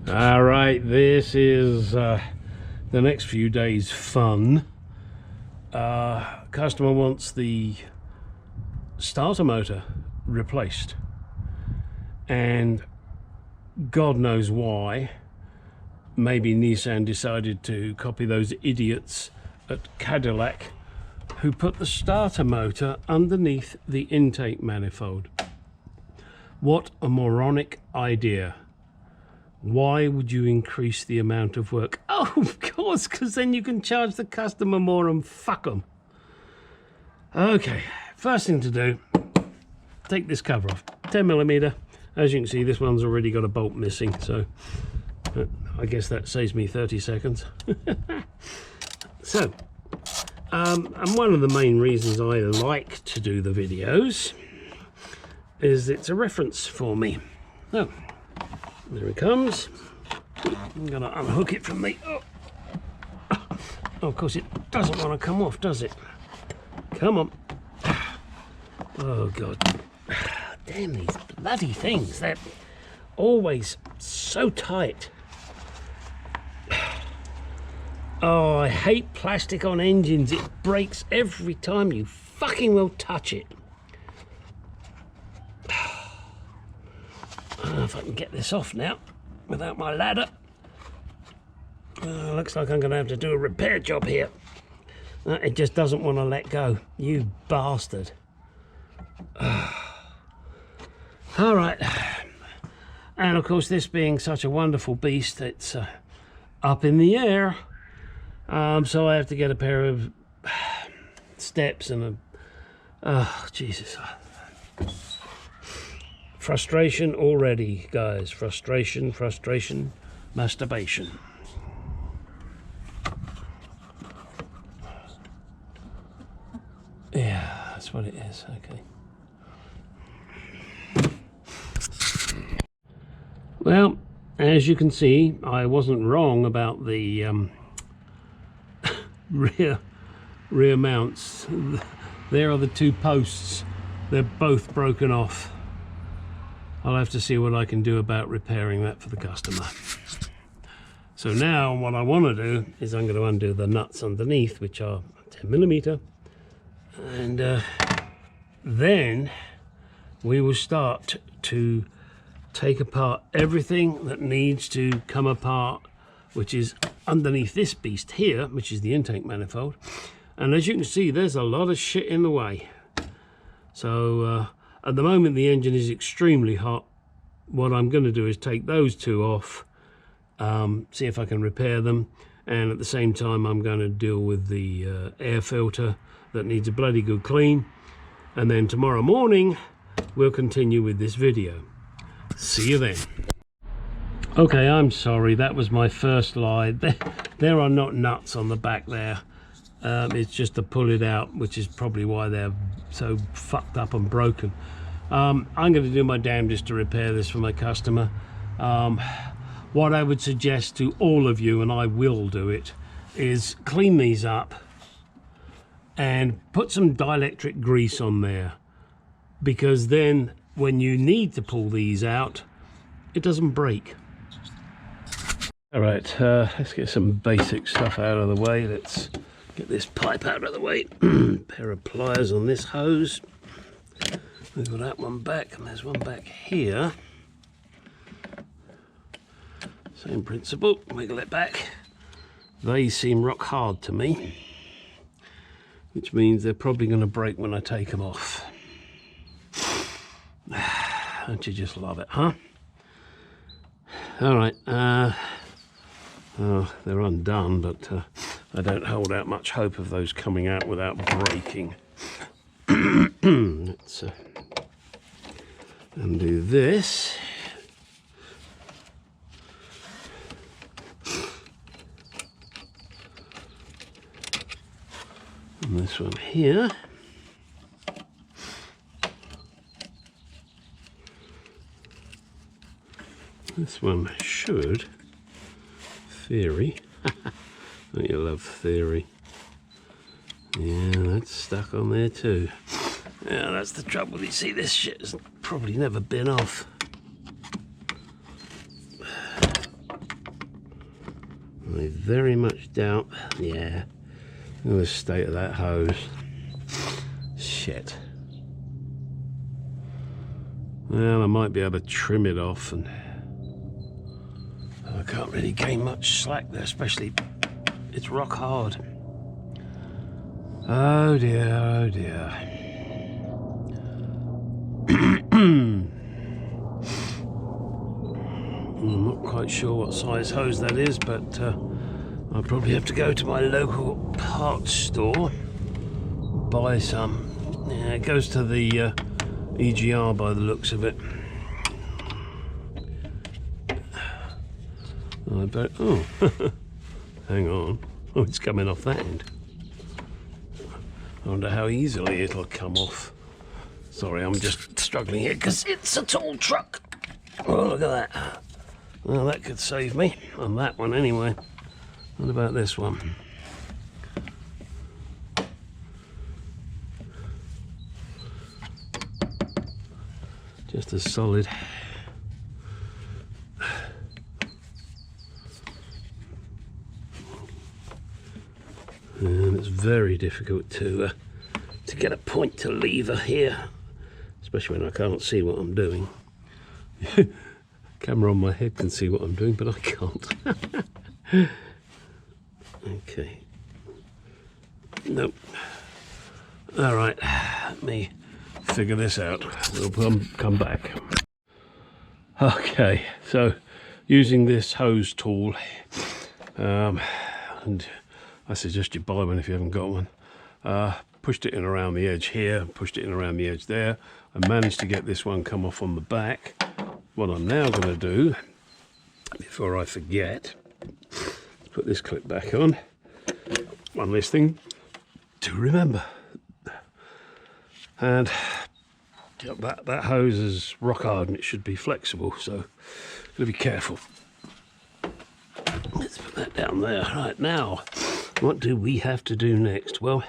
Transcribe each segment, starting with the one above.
All right, this is the next few days fun. Customer wants the starter motor replaced, and God knows why. Maybe Nissan decided to copy those idiots at Cadillac who put the starter motor underneath the intake manifold. What a moronic idea. Why would you increase the amount of work? Oh, of course, because then you can charge the customer more and fuck them. Okay, first thing to do, take this cover off. 10mm. As you can see, this one's already got a bolt missing, so I guess that saves me 30 seconds. So, and one of the main reasons I like to do the videos is it's a reference for me. So, there it comes. I'm gonna unhook it from the... Oh, of course it doesn't want to come off, does it? Come on. Oh, God. Damn these bloody things. They're always so tight. Oh, I hate plastic on engines. It breaks every time you fucking well touch it. I don't know if I can get this off now without my ladder. Looks like I'm going to have to do a repair job here. It just doesn't want to let go. You bastard. All right. And of course, this being such a wonderful beast, it's up in the air. So I have to get a pair of steps and a... Oh, Jesus. Frustration already, guys. Frustration, masturbation. Yeah, that's what it is. Okay. Well, as you can see, I wasn't wrong about the rear mounts. There are the two posts. They're both broken off. I'll have to see what I can do about repairing that for the customer. So now what I want to do is I'm going to undo the nuts underneath, which are 10mm, and then we will start to take apart everything that needs to come apart, which is underneath this beast here, which is the intake manifold. And as you can see, there's a lot of shit in the way. So at the moment the engine is extremely hot. What I'm going to do is take those two off, see if I can repair them, and at the same time I'm going to deal with the air filter that needs a bloody good clean. And then tomorrow morning we'll continue with this video. See you then. Okay, I'm sorry, that was my first lie. There are not nuts on the back there. It's just to pull it out, which is probably why they're so fucked up and broken. I'm going to do my damnedest to repair this for my customer. What I would suggest to all of you, and I will do it, is clean these up and put some dielectric grease on there, because then when you need to pull these out, it doesn't break. All right, let's get some basic stuff out of the way. Let's get this pipe out of the way. Pair of pliers on this hose. We've got that one back, and there's one back here. Same principle, wiggle it back. They seem rock hard to me, which means they're probably going to break when I take them off. Don't you just love it, huh? All right, oh, they're undone, but I don't hold out much hope of those coming out without breaking. Let's undo this. And this one here. This one should, theory. Don't you love theory? Yeah, that's stuck on there too. Yeah, that's the trouble. You see, this shit has probably never been off. I very much doubt. Yeah, look at the state of that hose. Shit. Well, I might be able to trim it off, and I can't really gain much slack there, especially it's rock hard. Oh dear, oh dear. I'm not quite sure what size hose that is, but I'll probably have to go to my local parts store, buy some. Yeah, it goes to the EGR by the looks of it. I bet. Oh, hang on. Oh, it's coming off that end. I wonder how easily it'll come off. Sorry, I'm just struggling here because it's a tall truck. Oh, look at that. Well, that could save me on that one anyway. What about this one? Just as solid. And it's very difficult to get a point to lever here, especially when I can't see what I'm doing. Camera on my head can see what I'm doing, but I can't. Okay. Nope. All right, let me figure this out. We'll come back. Okay, so using this hose tool, and I suggest you buy one if you haven't got one. Pushed it in around the edge here, pushed it in around the edge there. I managed to get this one come off on the back. What I'm now going to do, before I forget, put this clip back on. One less thing to remember. And that hose is rock hard and it should be flexible, so gotta be careful. Let's put that down there. Right, now, what do we have to do next? Well,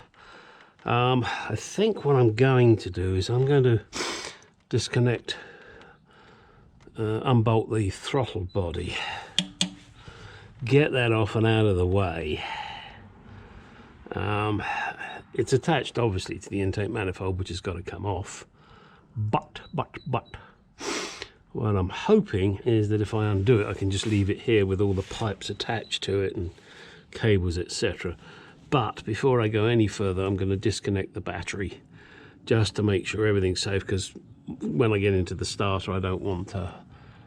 I think what I'm going to do is I'm going to disconnect, unbolt the throttle body, get that off and out of the way. It's attached obviously to the intake manifold, which has got to come off, but what I'm hoping is that if I undo it, I can just leave it here with all the pipes attached to it and cables, etc. But before I go any further, I'm going to disconnect the battery just to make sure everything's safe, because when I get into the starter, I don't want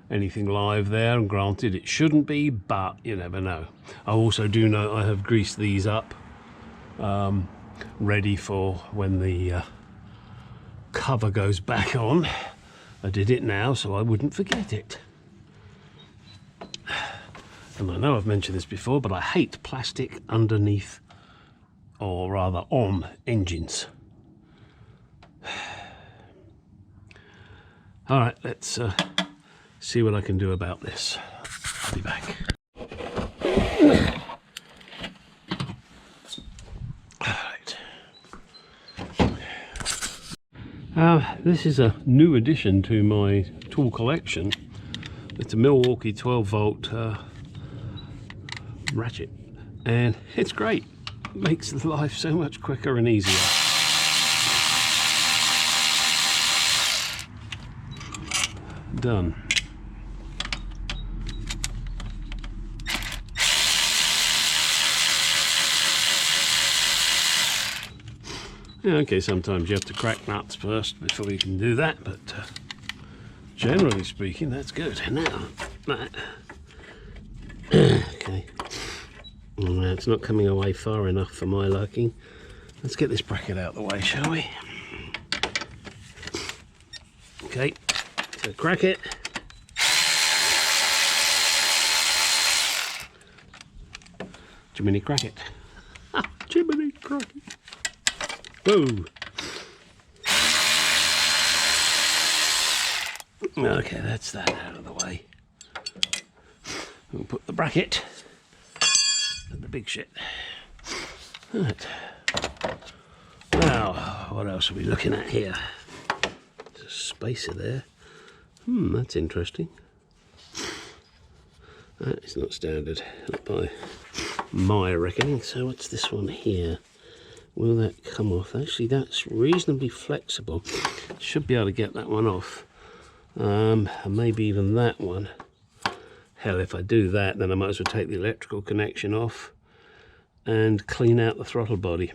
anything live there, and granted it shouldn't be, but you never know. I also do know I have greased these up ready for when the cover goes back on. I did it now so I wouldn't forget it. And I know I've mentioned this before, but I hate plastic underneath, or rather on, engines. All right, let's see what I can do about this. I'll be back. This is a new addition to my tool collection. It's a Milwaukee 12-volt ratchet, and it's great. It makes life so much quicker and easier. Done. Yeah, okay, sometimes you have to crack nuts first before you can do that, but generally speaking, that's good. Now, that. Okay. It's not coming away far enough for my liking. Let's get this bracket out of the way, shall we? Okay, so crack it. Jiminy crack it. Jiminy crack it. Whoa. Okay, that's that out of the way. We'll put the bracket and the big shit. Right. Now, what else are we looking at here? There's a spacer there. That's interesting. It's not standard. Not by my reckoning. So what's this one here? Will that come off? Actually, that's reasonably flexible. Should be able to get that one off. And maybe even that one. Hell, if I do that, then I might as well take the electrical connection off and clean out the throttle body.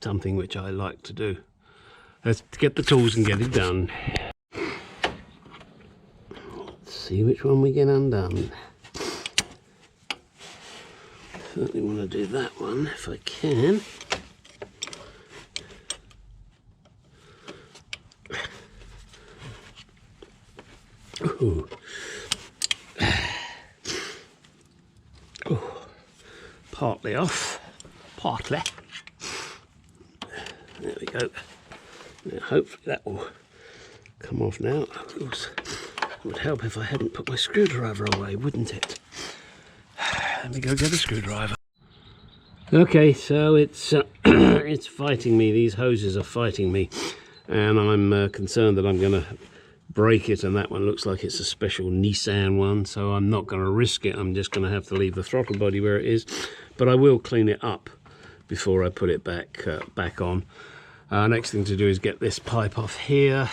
Something which I like to do. Let's get the tools and get it done. Let's see which one we get undone. Certainly want to do that one if I can. Ooh. Ooh. Partly off. Partly. There we go. Now hopefully that will come off now. Of course, it would help if I hadn't put my screwdriver away, wouldn't it? Let me go get a screwdriver. Okay, so it's it's fighting me. These hoses are fighting me, and I'm concerned that I'm going to break it, and that one looks like it's a special Nissan one, so I'm not going to risk it. I'm just going to have to leave the throttle body where it is, but I will clean it up before I put it back on. Next thing to do is get this pipe off here,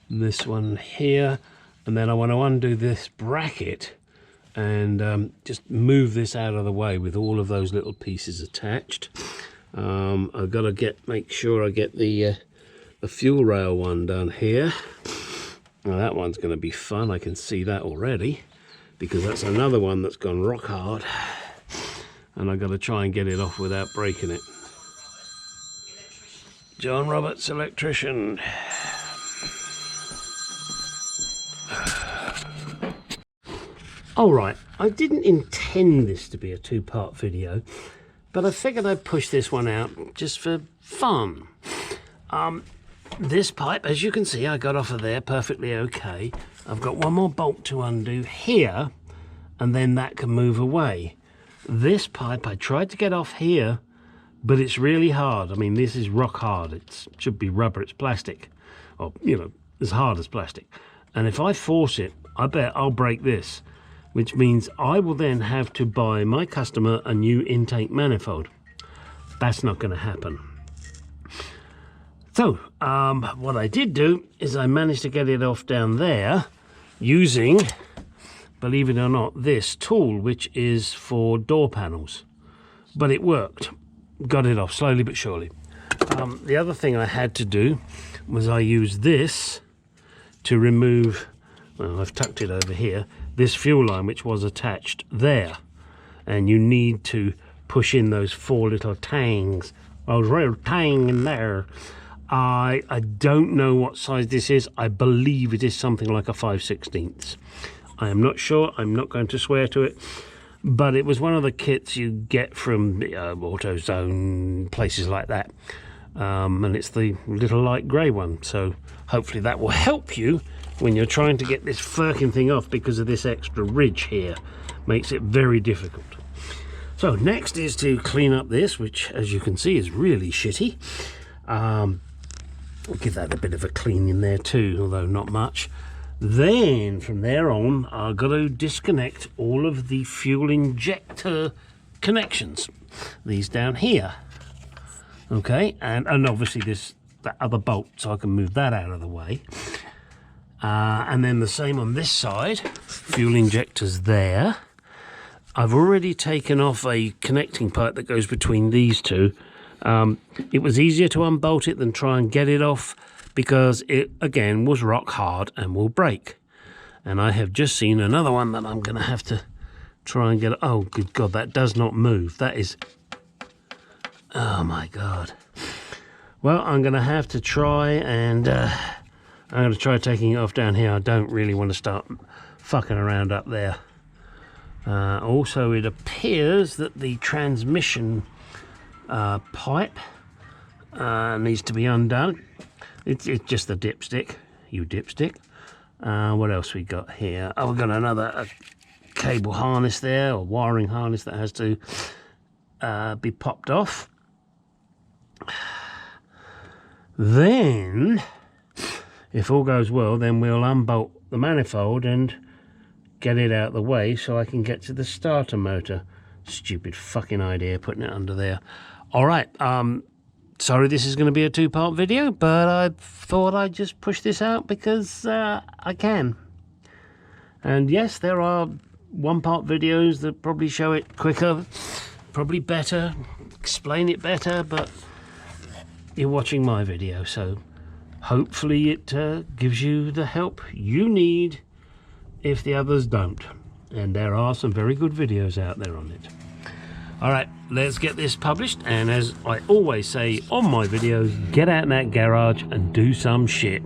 this one here, and then I want to undo this bracket and just move this out of the way with all of those little pieces attached. I've got to make sure I get the fuel rail one done here. Now that one's going to be fun. I can see that already, because that's another one that's gone rock hard, and I've got to try and get it off without breaking it. John Roberts, electrician. Alright, I didn't intend this to be a two-part video, but I figured I'd push this one out just for fun. This pipe, as you can see, I got off of there perfectly okay. I've got one more bolt to undo here, and then that can move away. This pipe I tried to get off here, but it's really hard. I mean, this is rock hard. It should be rubber, it's plastic. Or, you know, as hard as plastic. And if I force it, I bet I'll break this, which means I will then have to buy my customer a new intake manifold. That's not going to happen. So, what I did do is I managed to get it off down there using, believe it or not, this tool, which is for door panels. But it worked. Got it off slowly but surely. The other thing I had to do was I used this to remove, well, I've tucked it over here, this fuel line which was attached there. And you need to push in those 4 little tangs. I was real tang in there. I don't know what size this is. I believe it is something like a 5/16. I am not sure. I'm not going to swear to it. But it was one of the kits you get from AutoZone, places like that. And it's the little light grey one. So hopefully that will help you when you're trying to get this firkin thing off, because of this extra ridge here. Makes it very difficult. So next is to clean up this, which as you can see is really shitty. I'll give that a bit of a clean in there too, although not much. Then from there on, I've got to disconnect all of the fuel injector connections. These down here. Okay, and obviously that other bolt, so I can move that out of the way. And then the same on this side, fuel injectors there. I've already taken off a connecting pipe that goes between these two. It was easier to unbolt it than try and get it off, because it again was rock hard and will break. And I have just seen another one that I'm going to have to try and get. Oh good God, that does not move. That is, oh my God. Well, I'm going to have to try, and I'm going to try taking it off down here. I don't really want to start fucking around up there. Also, it appears that the transmission pipe needs to be undone. It's just the dipstick, you dipstick. What else we got here? Oh, we've got another cable harness there, or wiring harness that has to be popped off. Then, if all goes well, then we'll unbolt the manifold and get it out of the way so I can get to the starter motor. Stupid fucking idea putting it under there. All right, sorry this is going to be a two-part video, but I thought I'd just push this out because I can. And yes, there are one-part videos that probably show it quicker, probably better, explain it better, but you're watching my video, so hopefully it gives you the help you need if the others don't. And there are some very good videos out there on it. All right, let's get this published. And as I always say on my videos, get out in that garage and do some shit.